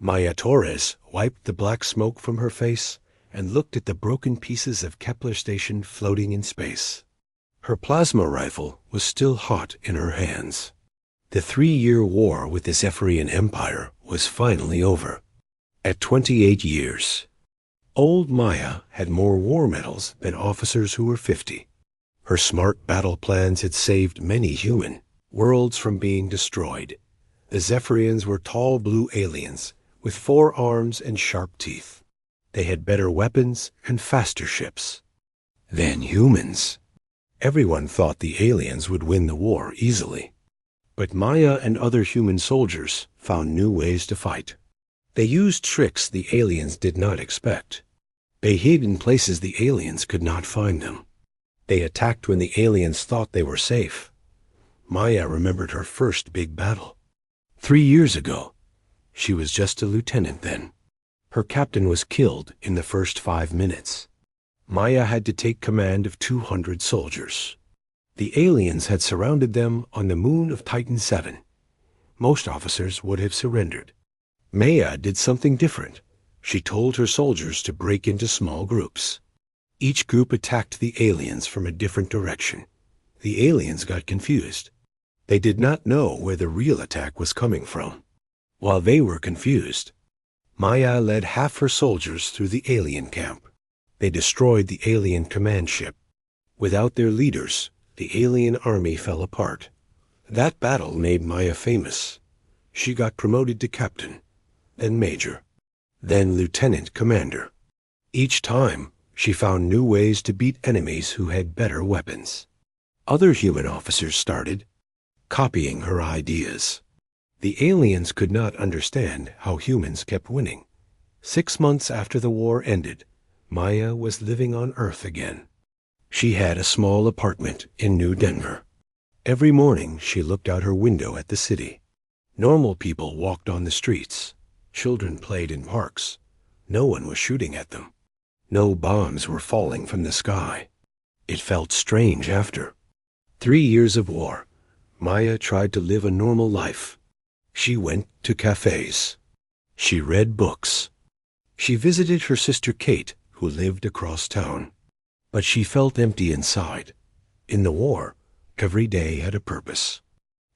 Maya Torres wiped the black smoke from her face and looked at the broken pieces of Kepler Station floating in space. Her plasma rifle was still hot in her hands. The 3-year war with the Zephyrian Empire was finally over. At 28 years, old Maya had more war medals than officers who were 50. Her smart battle plans had saved many human worlds from being destroyed. The Zephyrians were tall blue aliens with 4 arms and sharp teeth. They had better weapons and faster ships than humans. Everyone thought the aliens would win the war easily. But Maya and other human soldiers found new ways to fight. They used tricks the aliens did not expect. They hid in places the aliens could not find them. They attacked when the aliens thought they were safe. Maya remembered her first big battle. 3 years ago. She was just a lieutenant then. Her captain was killed in the first 5 minutes. Maya had to take command of 200 soldiers. The aliens had surrounded them on the moon of Titan 7. Most officers would have surrendered. Maya did something different. She told her soldiers to break into small groups. Each group attacked the aliens from a different direction. The aliens got confused. They did not know where the real attack was coming from. While they were confused, Maya led half her soldiers through the alien camp. They destroyed the alien command ship. Without their leaders, the alien army fell apart. That battle made Maya famous. She got promoted to captain, then major, then lieutenant commander. Each time, she found new ways to beat enemies who had better weapons. Other human officers started copying her ideas. The aliens could not understand how humans kept winning. 6 months after the war ended, Maya was living on Earth again. She had a small apartment in New Denver. Every morning she looked out her window at the city. Normal people walked on the streets. Children played in parks. No one was shooting at them. No bombs were falling from the sky. It felt strange after 3 years of war. Maya tried to live a normal life. She went to cafes. She read books. She visited her sister Kate, who lived across town. But she felt empty inside. In the war, every day had a purpose.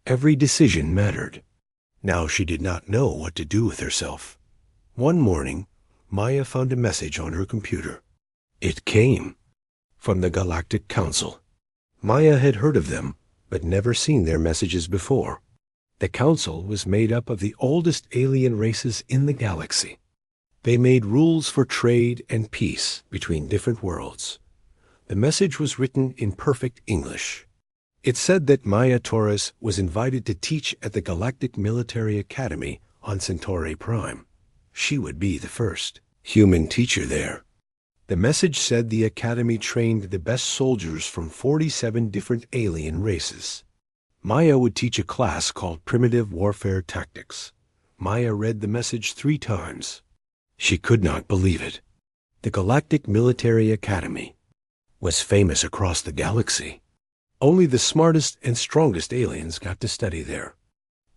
Every decision mattered. Now she did not know what to do with herself. One morning, Maya found a message on her computer. It came from the Galactic Council. Maya had heard of them, but never seen their messages before. The Council was made up of the oldest alien races in the galaxy. They made rules for trade and peace between different worlds. The message was written in perfect English. It said that Maya Torres was invited to teach at the Galactic Military Academy on Centauri Prime. She would be the first human teacher there. The message said the Academy trained the best soldiers from 47 different alien races. Maya would teach a class called Primitive Warfare Tactics. Maya read the message 3 times. She could not believe it. The Galactic Military Academy was famous across the galaxy. Only the smartest and strongest aliens got to study there.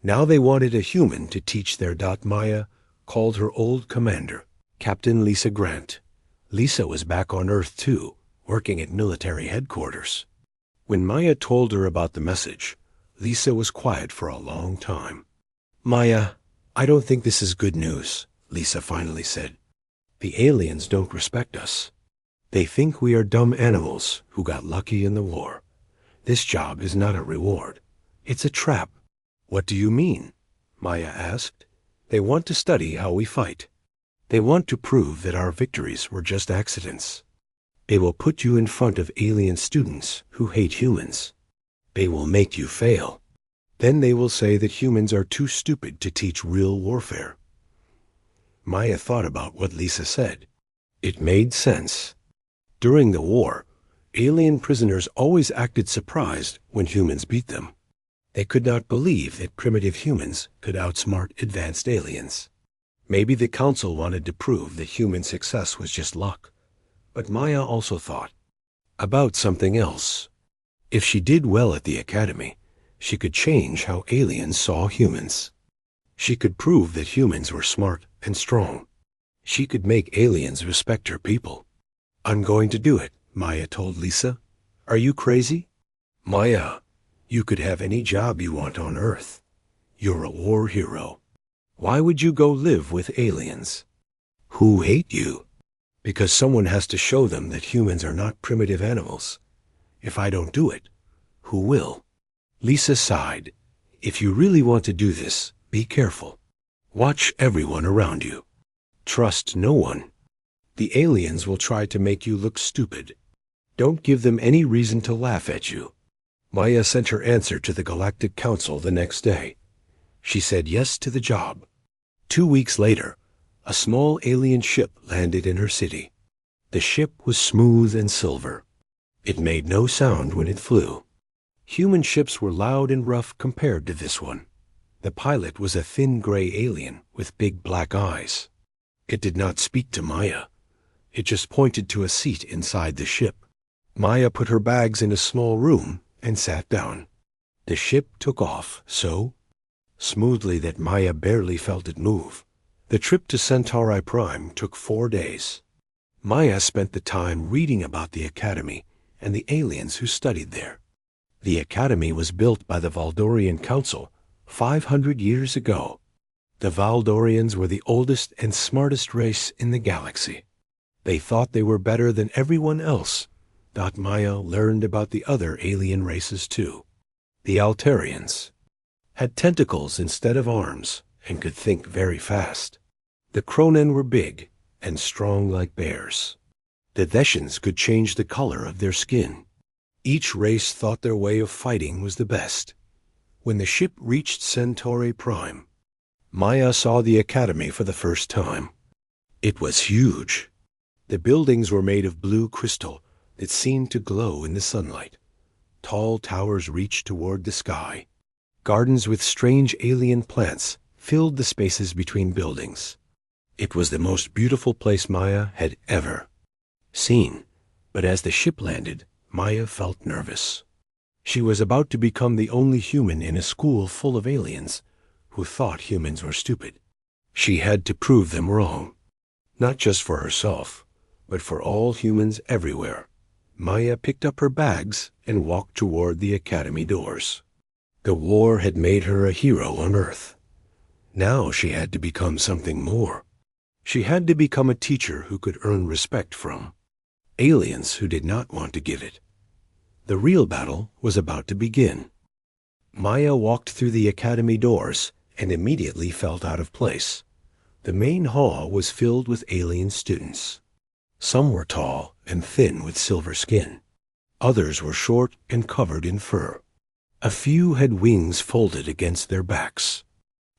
Now they wanted a human to teach their. Maya called her old commander, Captain Lisa Grant. Lisa was back on Earth too, working at military headquarters. When Maya told her about the message, Lisa was quiet for a long time. "Maya, I don't think this is good news," Lisa finally said. "The aliens don't respect us. They think we are dumb animals who got lucky in the war. This job is not a reward. It's a trap." "What do you mean?" Maya asked. "They want to study how we fight. They want to prove that our victories were just accidents. They will put you in front of alien students who hate humans. They will make you fail. Then they will say that humans are too stupid to teach real warfare." Maya thought about what Lisa said. It made sense. During the war, alien prisoners always acted surprised when humans beat them. They could not believe that primitive humans could outsmart advanced aliens. Maybe the Council wanted to prove that human success was just luck. But Maya also thought about something else. If she did well at the Academy, she could change how aliens saw humans. She could prove that humans were smart and strong. She could make aliens respect her people. "I'm going to do it," Maya told Lisa. "Are you crazy?" "Maya, you could have any job you want on Earth. You're a war hero. Why would you go live with aliens?" "Who hate you?" "Because someone has to show them that humans are not primitive animals. If I don't do it, who will?" Lisa sighed. "If you really want to do this, be careful. Watch everyone around you. Trust no one. The aliens will try to make you look stupid. Don't give them any reason to laugh at you." Maya sent her answer to the Galactic Council the next day. She said yes to the job. 2 weeks later, a small alien ship landed in her city. The ship was smooth and silver. It made no sound when it flew. Human ships were loud and rough compared to this one. The pilot was a thin gray alien with big black eyes. It did not speak to Maya. It just pointed to a seat inside the ship. Maya put her bags in a small room and sat down. The ship took off so smoothly that Maya barely felt it move. The trip to Centauri Prime took 4 days. Maya spent the time reading about the Academy and the aliens who studied there. The Academy was built by the Valdorian Council 500 years ago. The Valdorians were the oldest and smartest race in the galaxy. They thought they were better than everyone else. Maya learned about the other alien races too. The Altarians had tentacles instead of arms and could think very fast. The Kronen were big and strong like bears. The Thesians could change the color of their skin. Each race thought their way of fighting was the best. When the ship reached Centauri Prime, Maya saw the Academy for the first time. It was huge. The buildings were made of blue crystal that seemed to glow in the sunlight. Tall towers reached toward the sky. Gardens with strange alien plants filled the spaces between buildings. It was the most beautiful place Maya had ever seen. But as the ship landed, Maya felt nervous. She was about to become the only human in a school full of aliens who thought humans were stupid. She had to prove them wrong, not just for herself, but for all humans everywhere. Maya picked up her bags and walked toward the Academy doors. The war had made her a hero on Earth. Now she had to become something more. She had to become a teacher who could earn respect from aliens who did not want to give it. The real battle was about to begin. Maya walked through the Academy doors and immediately felt out of place. The main hall was filled with alien students. Some were tall and thin with silver skin. Others were short and covered in fur. A few had wings folded against their backs.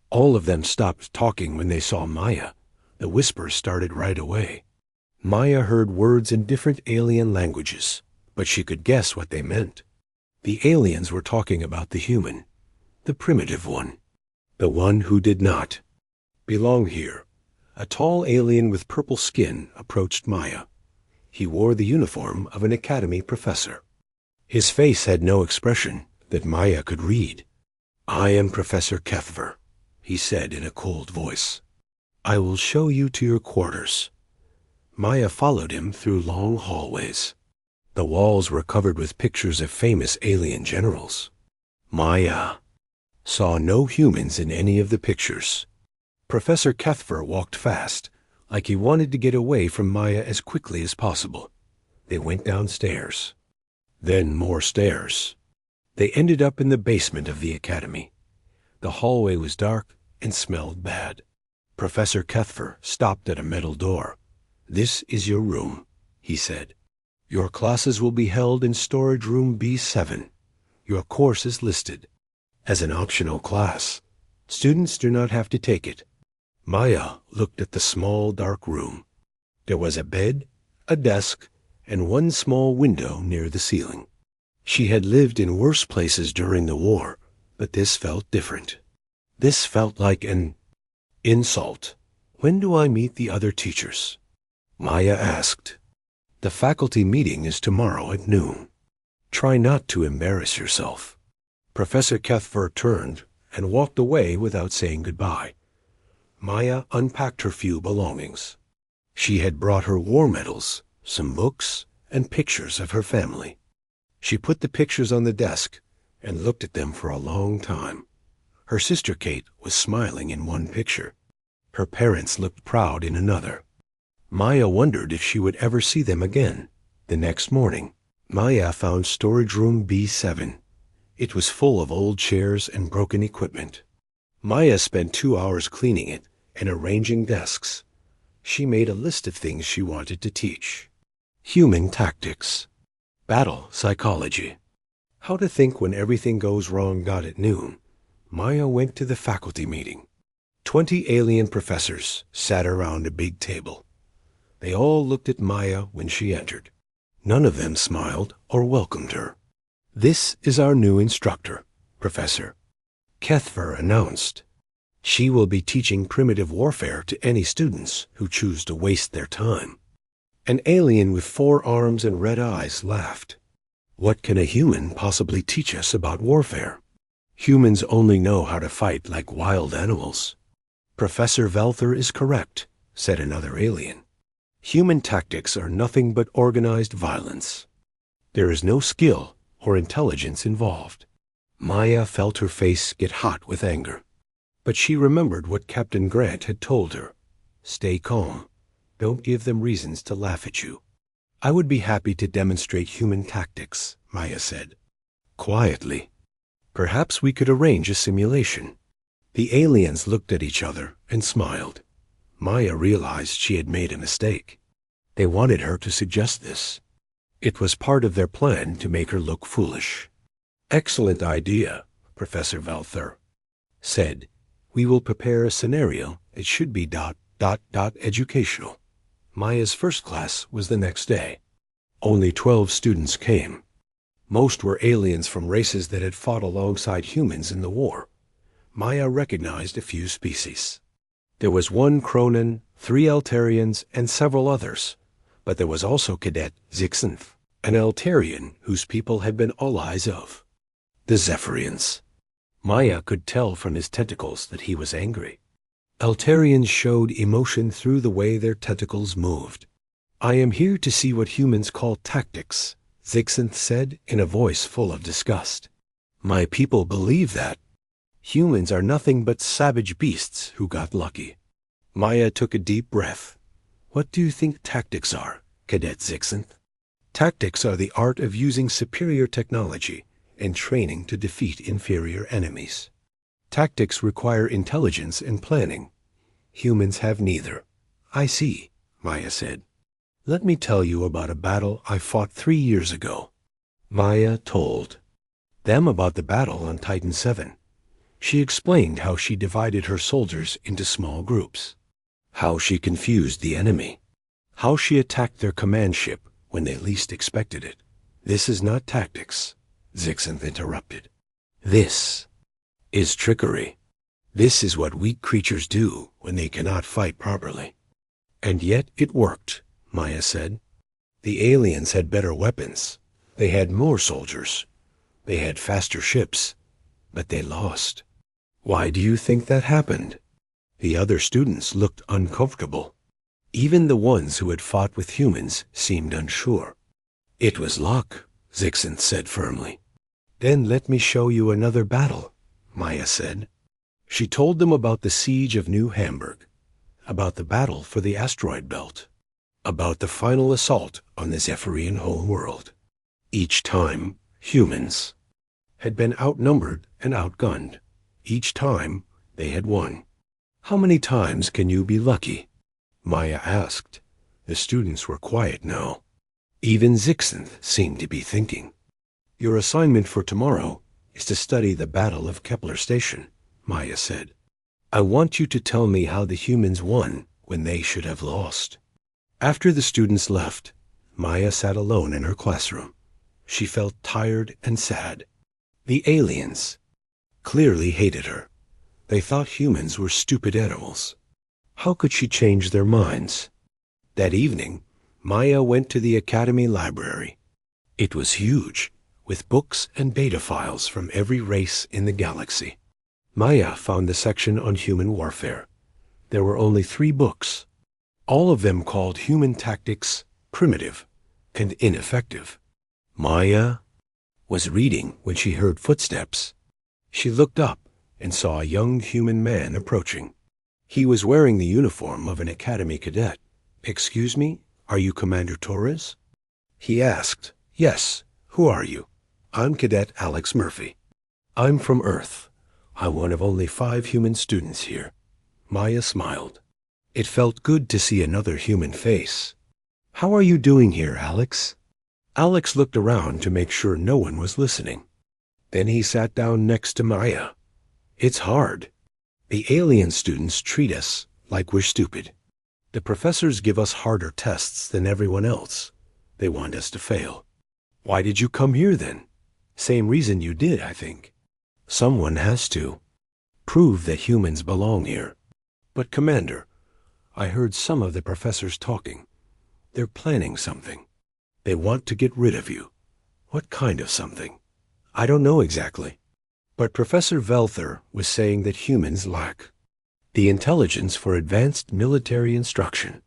All of them stopped talking when they saw Maya. The whispers started right away. Maya heard words in different alien languages, but she could guess what they meant. The aliens were talking about the human, the primitive one, the one who did not belong here. A tall alien with purple skin approached Maya. He wore the uniform of an academy professor. His face had no expression that Maya could read. "I am Professor Kethver," he said in a cold voice. "I will show you to your quarters." Maya followed him through long hallways. The walls were covered with pictures of famous alien generals. Maya saw no humans in any of the pictures. Professor Kethver walked fast, like he wanted to get away from Maya as quickly as possible. They went downstairs. Then more stairs. They ended up in the basement of the academy. The hallway was dark and smelled bad. Professor Kethver stopped at a metal door. "This is your room," he said. "Your classes will be held in storage room B7. Your course is listed as an optional class. Students do not have to take it." Maya looked at the small, dark room. There was a bed, a desk, and one small window near the ceiling. She had lived in worse places during the war, but this felt different. This felt like an insult. "When do I meet the other teachers?" Maya asked. "The faculty meeting is tomorrow at noon. Try not to embarrass yourself." Professor Kethver turned and walked away without saying goodbye. Maya unpacked her few belongings. She had brought her war medals, some books, and pictures of her family. She put the pictures on the desk and looked at them for a long time. Her sister Kate was smiling in one picture. Her parents looked proud in another. Maya wondered if she would ever see them again. The next morning, Maya found storage room B7. It was full of old chairs and broken equipment. Maya spent 2 hours cleaning it and arranging desks. She made a list of things she wanted to teach. Human tactics, battle psychology, how to think when everything goes wrong. At noon, Maya went to the faculty meeting. 20 alien professors sat around a big table. They all looked at Maya when she entered. None of them smiled or welcomed her. "This is our new instructor, Professor," Kethver announced. "She will be teaching primitive warfare to any students who choose to waste their time." An alien with 4 arms and red eyes laughed. "What can a human possibly teach us about warfare? Humans only know how to fight like wild animals." "Professor Valther is correct," said another alien. "Human tactics are nothing but organized violence. There is no skill or intelligence involved." Maya felt her face get hot with anger. But she remembered what Captain Grant had told her. "Stay calm. Don't give them reasons to laugh at you." "I would be happy to demonstrate human tactics," Maya said. Quietly. "Perhaps we could arrange a simulation." The aliens looked at each other and smiled. Maya realized she had made a mistake. They wanted her to suggest this. It was part of their plan to make her look foolish. "Excellent idea," Professor Valther said. "We will prepare a scenario. It should be ... educational." Maya's first class was the next day. Only 12 students came. Most were aliens from races that had fought alongside humans in the war. Maya recognized a few species. There was 1 Cronan, 3 Altarians, and several others. But there was also Cadet Zixanth, an Altarian whose people had been allies of the Zephyrians. Maya could tell from his tentacles that he was angry. Altarians showed emotion through the way their tentacles moved. "I am here to see what humans call tactics," Zixanth said in a voice full of disgust. "My people believe that. Humans are nothing but savage beasts who got lucky." Maya took a deep breath. "What do you think tactics are, Cadet Zixanth?" "Tactics are the art of using superior technology and training to defeat inferior enemies. Tactics require intelligence and planning. Humans have neither." "I see," Maya said. "Let me tell you about a battle I fought 3 years ago." Maya told them about the battle on Titan 7. She explained how she divided her soldiers into small groups, how she confused the enemy, how she attacked their command ship when they least expected it. "This is not tactics," Zixanth interrupted. "This is trickery. This is what weak creatures do when they cannot fight properly." "And yet it worked," Maya said. "The aliens had better weapons. They had more soldiers. They had faster ships. But they lost." "Why do you think that happened?" The other students looked uncomfortable. Even the ones who had fought with humans seemed unsure. "It was luck," Zixanth said firmly. "Then let me show you another battle," Maya said. She told them about the siege of New Hamburg, about the battle for the asteroid belt, about the final assault on the Zephyrian homeworld. Each time, humans had been outnumbered and outgunned. Each time, they had won. "How many times can you be lucky?" Maya asked. The students were quiet now. Even Zixanth seemed to be thinking. "Your assignment for tomorrow is to study the Battle of Kepler Station," Maya said. "I want you to tell me how the humans won when they should have lost." After the students left, Maya sat alone in her classroom. She felt tired and sad. The aliens clearly hated her. They thought humans were stupid animals. How could she change their minds? That evening, Maya went to the Academy library. It was huge, with books and beta files from every race in the galaxy. Maya found the section on human warfare. There were only 3 books, all of them called Human Tactics, Primitive, and Ineffective. Maya was reading when she heard footsteps. She looked up and saw a young human man approaching. He was wearing the uniform of an academy cadet. "Excuse me, are you Commander Torres?" he asked. "Yes. Who are you?" "I'm Cadet Alex Murphy. I'm from Earth. I'm one of only 5 human students here." Maya smiled. It felt good to see another human face. "How are you doing here, Alex?" Alex looked around to make sure no one was listening. Then he sat down next to Maya. "It's hard. The alien students treat us like we're stupid. The professors give us harder tests than everyone else. They want us to fail." "Why did you come here then?" "Same reason you did, I think. Someone has to. Prove that humans belong here." "But Commander, I heard some of the professors talking. They're planning something. They want to get rid of you." "What kind of something?" "I don't know exactly. But Professor Velther was saying that humans lack the intelligence for advanced military instruction.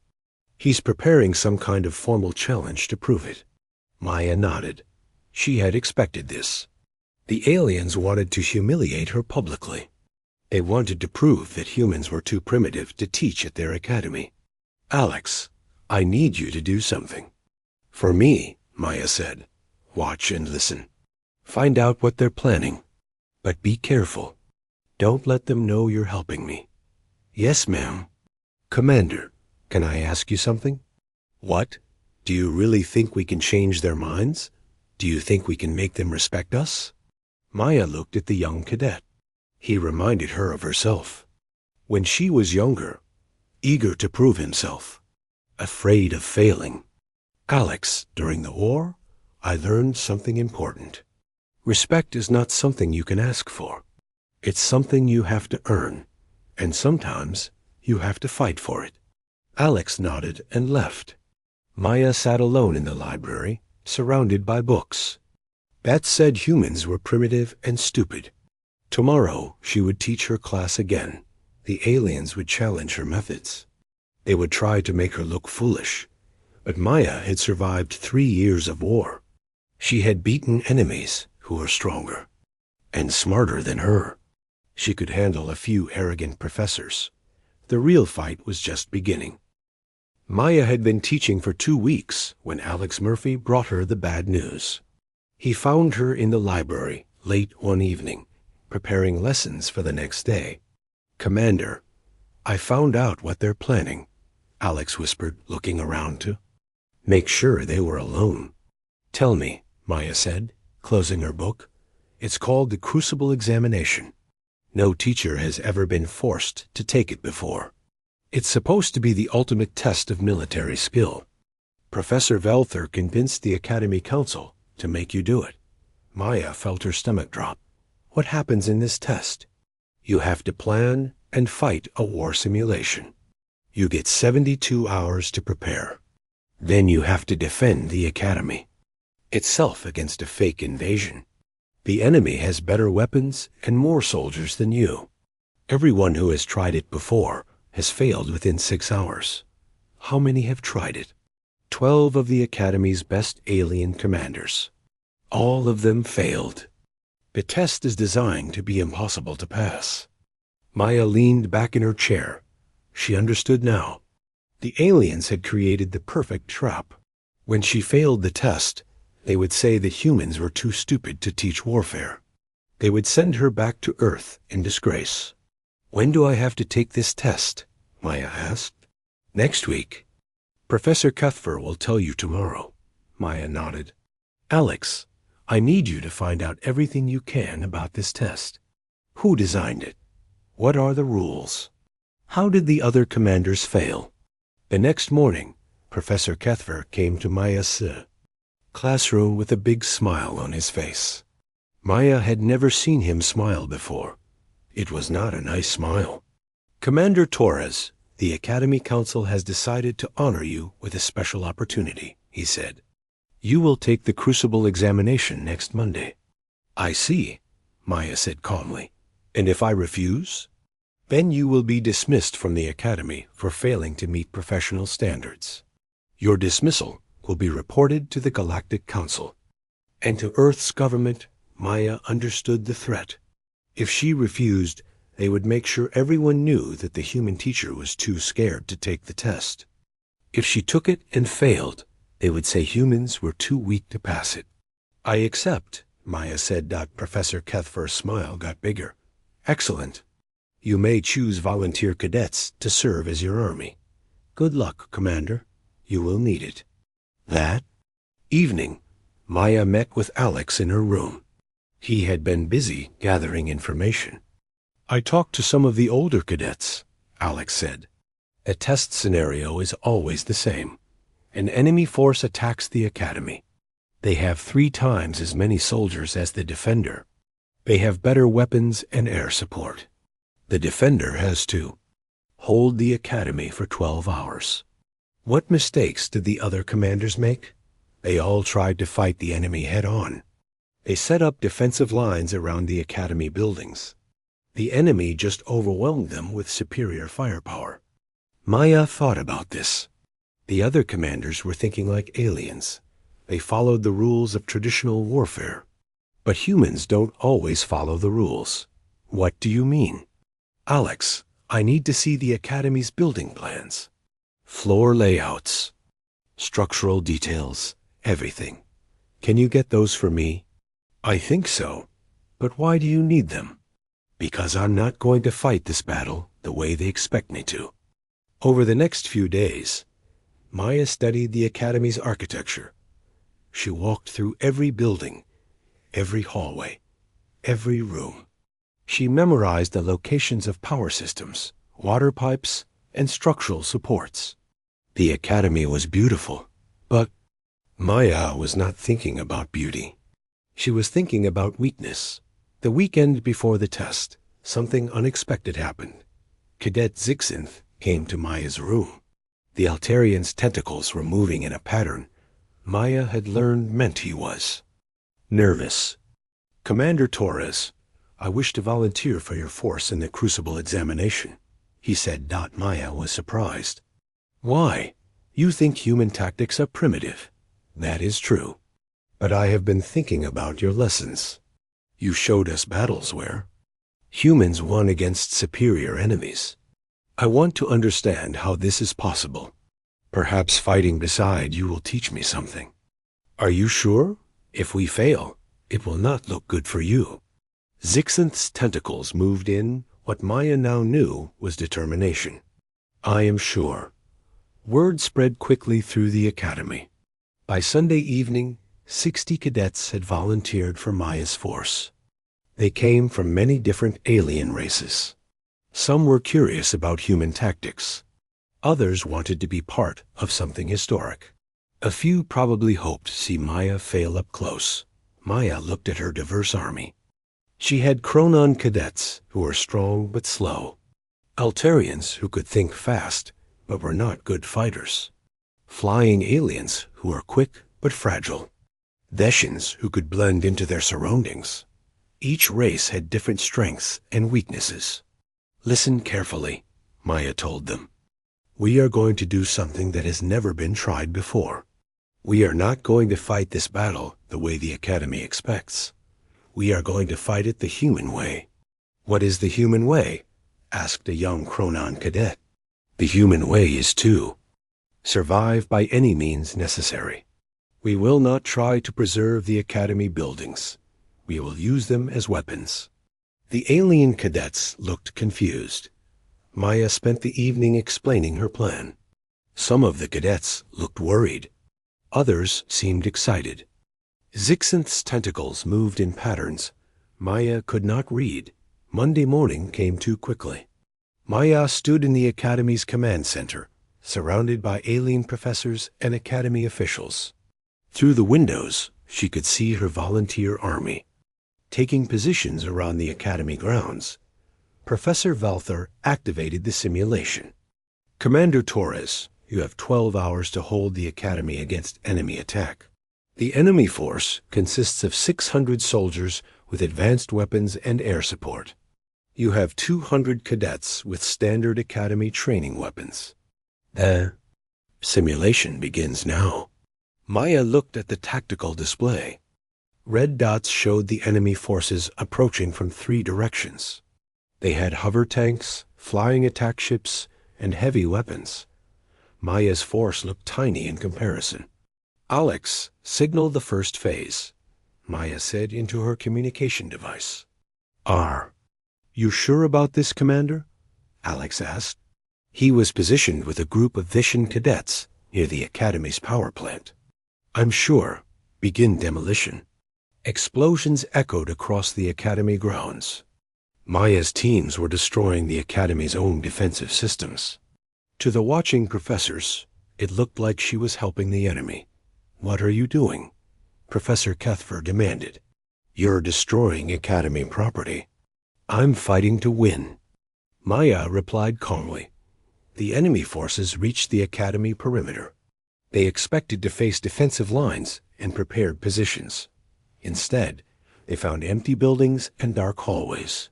He's preparing some kind of formal challenge to prove it." Maya nodded. She had expected this. The aliens wanted to humiliate her publicly. They wanted to prove that humans were too primitive to teach at their academy. "Alex, I need you to do something." "For me," Maya said. "Watch and listen. Find out what they're planning. But be careful. Don't let them know you're helping me." "Yes, ma'am." "Commander, can I ask you something?" "What? Do you really think we can change their minds? Do you think we can make them respect us?" Maya looked at the young cadet. He reminded her of herself. When she was younger, eager to prove himself, afraid of failing. "Alex, during the war, I learned something important. Respect is not something you can ask for. It's something you have to earn, and sometimes you have to fight for it." Alex nodded and left. Maya sat alone in the library, surrounded by books. That said humans were primitive and stupid. Tomorrow she would teach her class again. The aliens would challenge her methods. They would try to make her look foolish. But Maya had survived 3 years of war. She had beaten enemies who were stronger and smarter than her. She could handle a few arrogant professors. The real fight was just beginning. Maya had been teaching for 2 weeks when Alex Murphy brought her the bad news. He found her in the library late one evening, preparing lessons for the next day. "Commander, I found out what they're planning," Alex whispered, looking around to make sure they were alone. "Tell me," Maya said, closing her book. "It's called the Crucible Examination. No teacher has ever been forced to take it before. It's supposed to be the ultimate test of military skill. Professor Velther convinced the Academy Council to make you do it." Maya felt her stomach drop. "What happens in this test?" "You have to plan and fight a war simulation. You get 72 hours to prepare. Then you have to defend the Academy itself against a fake invasion. The enemy has better weapons and more soldiers than you. Everyone who has tried it before has failed within 6 hours. How many have tried it? 12 of the Academy's best alien commanders. All of them failed. The test is designed to be impossible to pass." Maya leaned back in her chair. She understood now. The aliens had created the perfect trap. When she failed the test, they would say that humans were too stupid to teach warfare. They would send her back to Earth in disgrace. "When do I have to take this test?" Maya asked. "Next week. Professor Cuthfer will tell you tomorrow." Maya nodded. "Alex, I need you to find out everything you can about this test. Who designed it? What are the rules? How did the other commanders fail?" The next morning, Professor Cuthfer came to Maya's classroom with a big smile on his face. Maya had never seen him smile before. It was not a nice smile. "Commander Torres, the Academy Council has decided to honor you with a special opportunity," he said. "You will take the Crucible examination next Monday." "I see," Maya said calmly. "And if I refuse?" Then you will be dismissed from the academy for failing to meet professional standards. Your dismissal will be reported to the Galactic Council. And to Earth's government, Maya understood the threat. If she refused, they would make sure everyone knew that the human teacher was too scared to take the test. If she took it and failed, they would say humans were too weak to pass it. I accept, Maya said. Professor Kethfer's smile got bigger. Excellent. You may choose volunteer cadets to serve as your army. Good luck, Commander. You will need it. That evening, Maya met with Alex in her room. He had been busy gathering information. I talked to some of the older cadets, Alex said. A test scenario is always the same. An enemy force attacks the academy. They have 3 times as many soldiers as the defender. They have better weapons and air support. The defender has to hold the academy for 12 hours. What mistakes did the other commanders make? They all tried to fight the enemy head-on. They set up defensive lines around the academy buildings. The enemy just overwhelmed them with superior firepower. Maya thought about this. The other commanders were thinking like aliens. They followed the rules of traditional warfare. But humans don't always follow the rules. What do you mean? Alex, I need to see the academy's building plans. Floor layouts, structural details, everything. Can you get those for me? I think so. But why do you need them? Because I'm not going to fight this battle the way they expect me to. Over the next few days, Maya studied the academy's architecture. She walked through every building, every hallway, every room. She memorized the locations of power systems, water pipes, and structural supports. The academy was beautiful, but Maya was not thinking about beauty. She was thinking about weakness. The weekend before the test, something unexpected happened. Cadet Zixinth came to Maya's room. The Altarian's tentacles were moving in a pattern Maya had learned meant he was nervous. Commander Torres, I wish to volunteer for your force in the Crucible examination, he said. Maya was surprised. Why? You think human tactics are primitive. That is true. But I have been thinking about your lessons. You showed us battles where humans won against superior enemies. I want to understand how this is possible. Perhaps fighting beside you will teach me something. Are you sure? If we fail, it will not look good for you. Zixinth's tentacles moved in what Maya now knew was determination. I am sure. Word spread quickly through the academy. By Sunday evening, 60 cadets had volunteered for Maya's force. They came from many different alien races. Some were curious about human tactics. Others wanted to be part of something historic. A few probably hoped to see Maya fail up close. Maya looked at her diverse army. She had Chronon cadets who were strong but slow. Altarians who could think fast but were not good fighters. Flying aliens who were quick but fragile. Veshins who could blend into their surroundings. Each race had different strengths and weaknesses. Listen carefully, Maya told them. We are going to do something that has never been tried before. We are not going to fight this battle the way the Academy expects. We are going to fight it the human way. What is the human way? Asked a young Chronon cadet. The human way is to survive by any means necessary. We will not try to preserve the Academy buildings. We will use them as weapons. The alien cadets looked confused. Maya spent the evening explaining her plan. Some of the cadets looked worried. Others seemed excited. Zixinth's tentacles moved in patterns Maya could not read. Monday morning came too quickly. Maya stood in the Academy's command center, surrounded by alien professors and Academy officials. Through the windows, she could see her volunteer army. Taking positions around the Academy grounds, Professor Valther activated the simulation. Commander Torres, you have 12 hours to hold the Academy against enemy attack. The enemy force consists of 600 soldiers with advanced weapons and air support. You have 200 cadets with standard academy training weapons. The simulation begins now. Maya looked at the tactical display. Red dots showed the enemy forces approaching from 3 directions. They had hover tanks, flying attack ships, and heavy weapons. Maya's force looked tiny in comparison. Alex, signal the first phase, Maya said into her communication device. You sure about this, Commander? Alex asked. He was positioned with a group of Vishan cadets near the Academy's power plant. I'm sure. Begin demolition. Explosions echoed across the Academy grounds. Maya's teams were destroying the Academy's own defensive systems. To the watching professors, it looked like she was helping the enemy. What are you doing? Professor Kethfer demanded. You're destroying Academy property. I'm fighting to win. Maya replied calmly. The enemy forces reached the Academy perimeter. They expected to face defensive lines and prepared positions. Instead, they found empty buildings and dark hallways.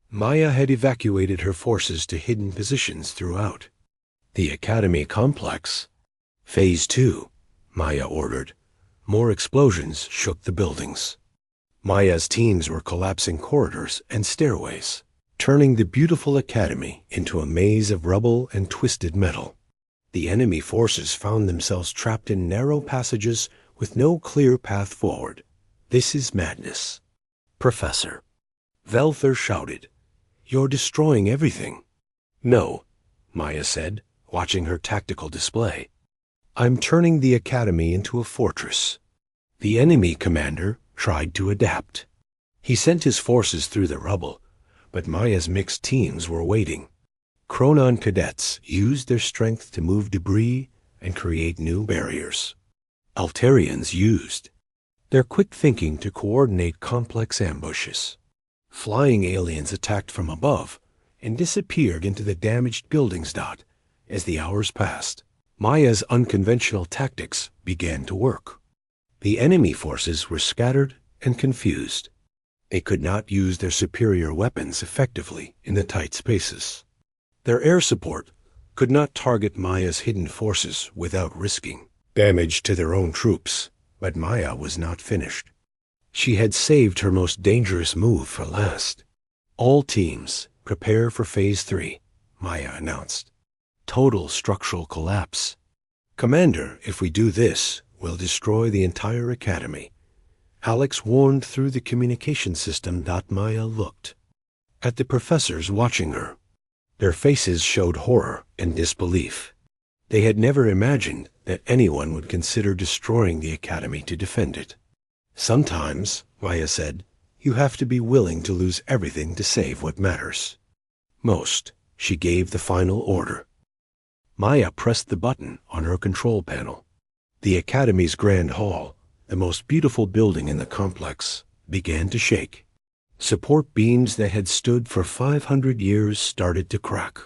Maya had evacuated her forces to hidden positions throughout. The Academy complex. Phase 2, Maya ordered. More explosions shook the buildings. Maya's teams were collapsing corridors and stairways, turning the beautiful Academy into a maze of rubble and twisted metal. The enemy forces found themselves trapped in narrow passages with no clear path forward. This is madness. Professor. Velther shouted. You're destroying everything. No, Maya said, watching her tactical display. I'm turning the Academy into a fortress. The enemy commander tried to adapt. He sent his forces through the rubble, but Maya's mixed teams were waiting. Chronon cadets used their strength to move debris and create new barriers. Altarians used their quick thinking to coordinate complex ambushes. Flying aliens attacked from above and disappeared into the damaged buildings as the hours passed. Maya's unconventional tactics began to work. The enemy forces were scattered and confused. They could not use their superior weapons effectively in the tight spaces. Their air support could not target Maya's hidden forces without risking damage to their own troops, but Maya was not finished. She had saved her most dangerous move for last. All teams, prepare for Phase 3, Maya announced. Total structural collapse. Commander, if we do this, we'll destroy the entire Academy. Alex warned through the communication system. Maya looked at the professors watching her. Their faces showed horror and disbelief. They had never imagined that anyone would consider destroying the Academy to defend it. Sometimes, Maya said, you have to be willing to lose everything to save what matters. Most, she gave the final order. Maya pressed the button on her control panel. The Academy's Grand Hall, the most beautiful building in the complex, began to shake. Support beams that had stood for 500 years started to crack.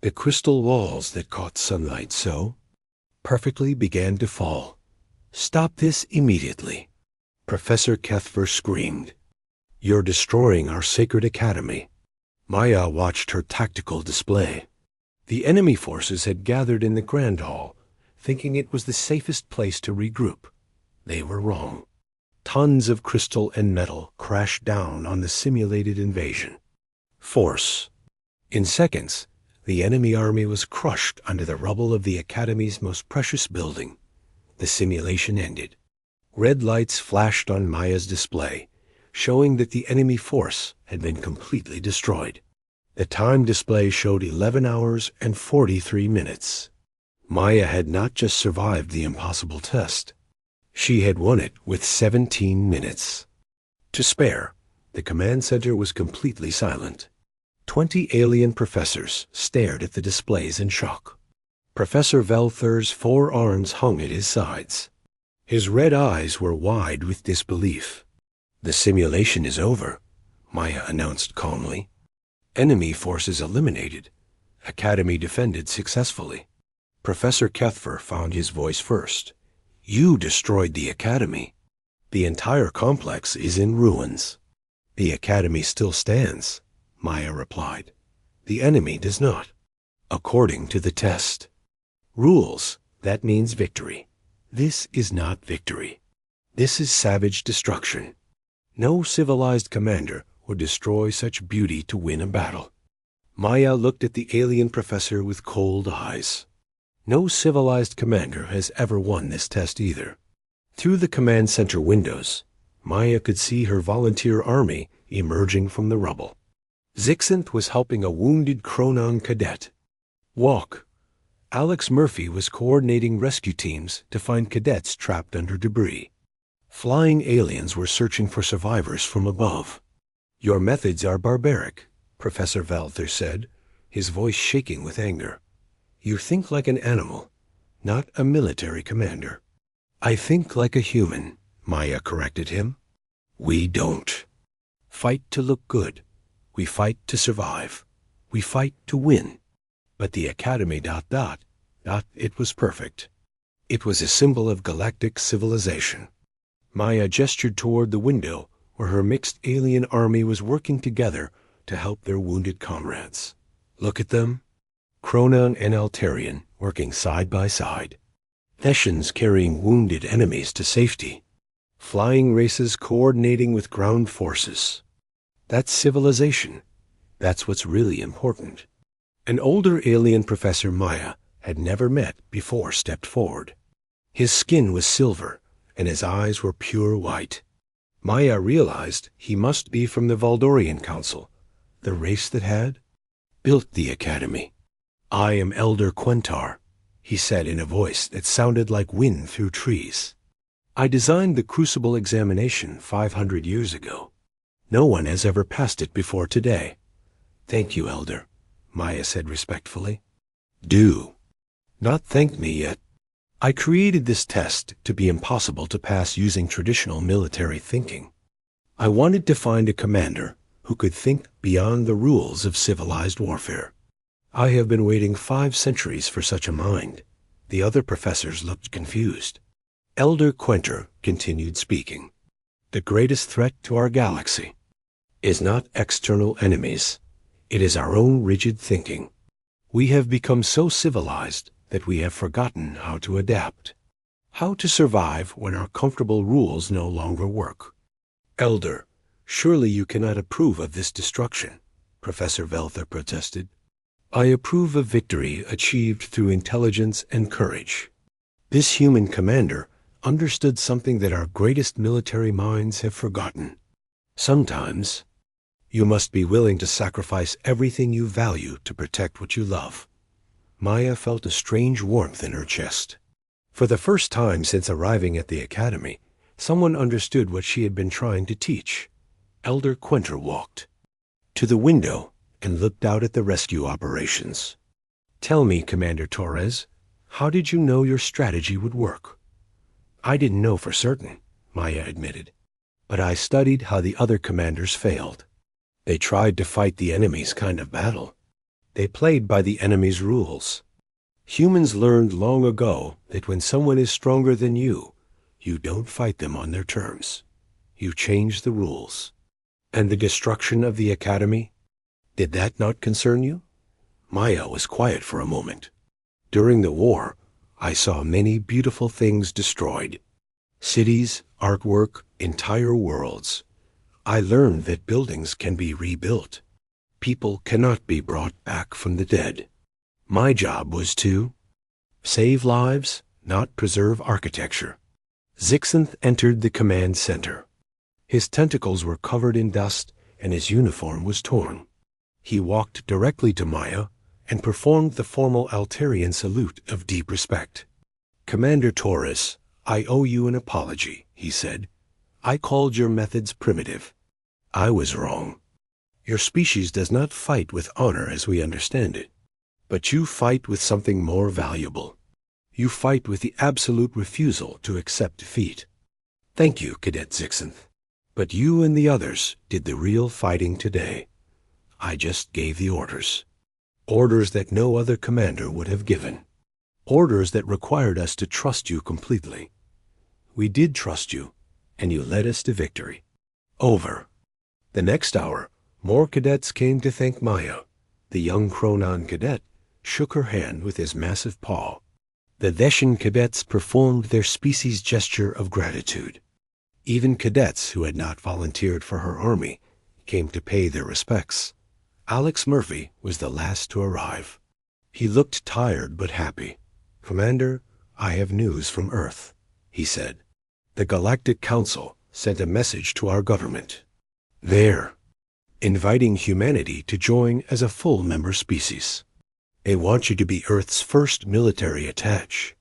The crystal walls that caught sunlight so perfectly began to fall. Stop this immediately, Professor Kethfer screamed. You're destroying our sacred Academy. Maya watched her tactical display. The enemy forces had gathered in the Grand Hall, thinking it was the safest place to regroup. They were wrong. Tons of crystal and metal crashed down on the simulated invasion. Force. In seconds, the enemy army was crushed under the rubble of the Academy's most precious building. The simulation ended. Red lights flashed on Maya's display, showing that the enemy force had been completely destroyed. The time display showed 11 hours and 43 minutes. Maya had not just survived the impossible test. She had won it with 17 minutes. To spare, the command center was completely silent. 20 alien professors stared at the displays in shock. Professor Velther's 4 arms hung at his sides. His red eyes were wide with disbelief. The simulation is over, Maya announced calmly. Enemy forces eliminated. Academy defended successfully. Professor Kethfer found his voice first. You destroyed the Academy. The entire complex is in ruins. The Academy still stands, Maya replied. The enemy does not. According to the test. Rules, that means victory. This is not victory. This is savage destruction. No civilized commander would destroy such beauty to win a battle. Maya looked at the alien professor with cold eyes. No civilized commander has ever won this test either. Through the command center windows, Maya could see her volunteer army emerging from the rubble. Zixanth was helping a wounded Kronon cadet. Walk. Alex Murphy was coordinating rescue teams to find cadets trapped under debris. Flying aliens were searching for survivors from above. Your methods are barbaric, Professor Valther said, his voice shaking with anger. You think like an animal, not a military commander. I think like a human, Maya corrected him. We don't. Fight to look good. We fight to survive. We fight to win. But the Academy ... it was perfect. It was a symbol of galactic civilization. Maya gestured toward the window where her mixed alien army was working together to help their wounded comrades. Look at them. Kronon and Altarian working side by side. Thessians carrying wounded enemies to safety. Flying races coordinating with ground forces. That's civilization. That's what's really important. An older alien Professor Maya had never met before stepped forward. His skin was silver, and his eyes were pure white. Maya realized he must be from the Valdorian Council, the race that had built the Academy. I am Elder Quentar, he said in a voice that sounded like wind through trees. I designed the Crucible examination 500 years ago. No one has ever passed it before today. Thank you, Elder, Maya said respectfully. Do. Not thank me yet. I created this test to be impossible to pass using traditional military thinking. I wanted to find a commander who could think beyond the rules of civilized warfare. I have been waiting 5 centuries for such a mind. The other professors looked confused. Elder Quentar continued speaking. The greatest threat to our galaxy is not external enemies. It is our own rigid thinking. We have become so civilized that we have forgotten how to adapt, how to survive when our comfortable rules no longer work. Elder, surely you cannot approve of this destruction, Professor Valther protested. I approve of victory achieved through intelligence and courage. This human commander understood something that our greatest military minds have forgotten. Sometimes, you must be willing to sacrifice everything you value to protect what you love. Maya felt a strange warmth in her chest. For the first time since arriving at the Academy, someone understood what she had been trying to teach. Elder Quentar walked to the window and looked out at the rescue operations. Tell me, Commander Torres, how did you know your strategy would work? I didn't know for certain, Maya admitted, but I studied how the other commanders failed. They tried to fight the enemy's kind of battle. They played by the enemy's rules. Humans learned long ago that when someone is stronger than you don't fight them on their terms. You change the rules. And the destruction of the Academy? Did that not concern you? Maya was quiet for a moment. During the war, I saw many beautiful things destroyed. Cities, artwork, entire worlds. I learned that buildings can be rebuilt. People cannot be brought back from the dead. My job was to save lives, not preserve architecture. Zixanth entered the command center. His tentacles were covered in dust and his uniform was torn. He walked directly to Maya and performed the formal Altarian salute of deep respect. Commander Torres, I owe you an apology, he said. I called your methods primitive. I was wrong. Your species does not fight with honor as we understand it, but you fight with something more valuable. You fight with the absolute refusal to accept defeat. Thank you, Cadet Zixanth, but you and the others did the real fighting today. I just gave the orders. Orders that no other commander would have given. Orders that required us to trust you completely. We did trust you, and you led us to victory. Over. The next hour, More cadets came to thank Maya. The young Chronon cadet shook her hand with his massive paw. The Theshan cadets performed their species gesture of gratitude. Even cadets who had not volunteered for her army came to pay their respects. Alex Murphy was the last to arrive. He looked tired but happy. "Commander, I have news from Earth," he said. "The Galactic Council sent a message to our government. They're inviting humanity to join as a full member species. They want you to be Earth's first military attach."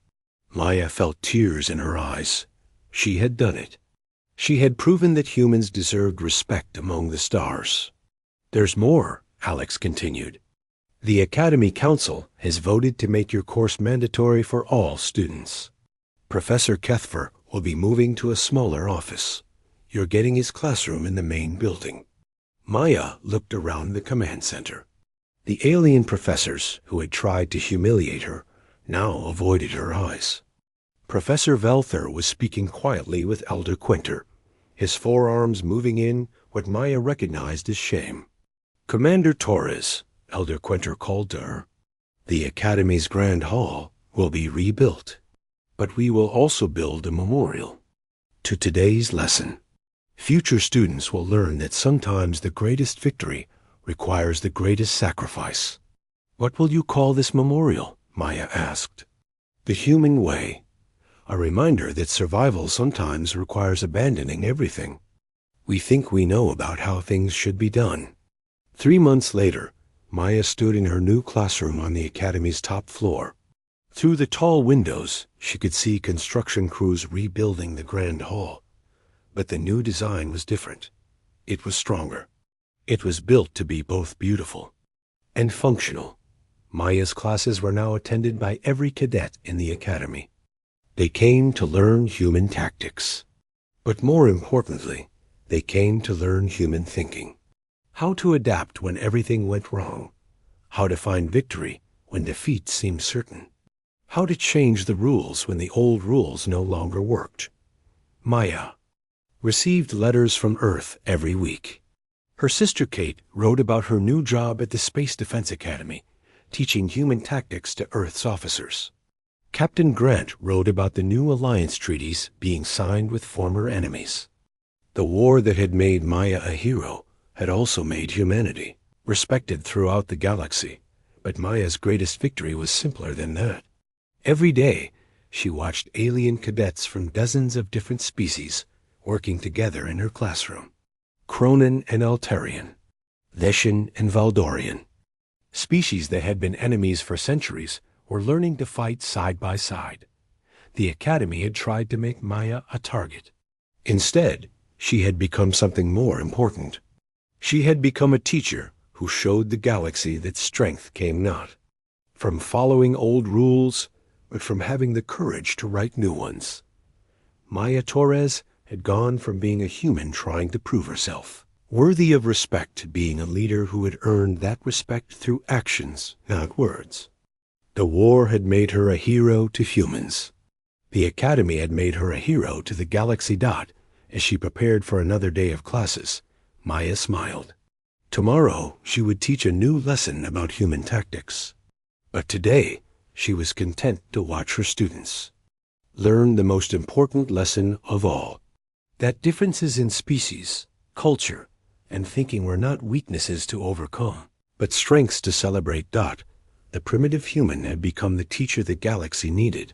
Maya felt tears in her eyes. She had done it. She had proven that humans deserved respect among the stars. "There's more," Alex continued. "The Academy Council has voted to make your course mandatory for all students. Professor Kethfer will be moving to a smaller office. You're getting his classroom in the main building." Maya looked around the command center. The alien professors who had tried to humiliate her now avoided her eyes. Professor Velther was speaking quietly with Elder Quinter, his forearms moving in what Maya recognized as shame. "Commander Torres," Elder Quinter called to her, "the Academy's Grand Hall will be rebuilt, but we will also build a memorial to today's lesson. Future students will learn that sometimes the greatest victory requires the greatest sacrifice." "What will you call this memorial?" Maya asked. "The Human Way, a reminder that survival sometimes requires abandoning everything. We think we know about how things should be done." 3 months later, Maya stood in her new classroom on the Academy's top floor. Through the tall windows, she could see construction crews rebuilding the Grand Hall. But the new design was different. It was stronger. It was built to be both beautiful and functional. Maya's classes were now attended by every cadet in the Academy. They came to learn human tactics. But more importantly, they came to learn human thinking. How to adapt when everything went wrong. How to find victory when defeat seemed certain. How to change the rules when the old rules no longer worked. Maya received letters from Earth every week. Her sister Kate wrote about her new job at the Space Defense Academy, teaching human tactics to Earth's officers. Captain Grant wrote about the new alliance treaties being signed with former enemies. The war that had made Maya a hero had also made humanity respected throughout the galaxy, but Maya's greatest victory was simpler than that. Every day, she watched alien cadets from dozens of different species working together in her classroom. Cronin and Altarian, Theshan and Valdorian. Species that had been enemies for centuries were learning to fight side by side. The Academy had tried to make Maya a target. Instead, she had become something more important. She had become a teacher who showed the galaxy that strength came not from following old rules, but from having the courage to write new ones. Maya Torres had gone from being a human trying to prove herself worthy of respect to being a leader who had earned that respect through actions, not words. The war had made her a hero to humans. The Academy had made her a hero to the Galaxy Dot. As she prepared for another day of classes, Maya smiled. Tomorrow she would teach a new lesson about human tactics. But today she was content to watch her students learn the most important lesson of all, that differences in species, culture, and thinking were not weaknesses to overcome, but strengths to celebrate. The primitive human had become the teacher the galaxy needed.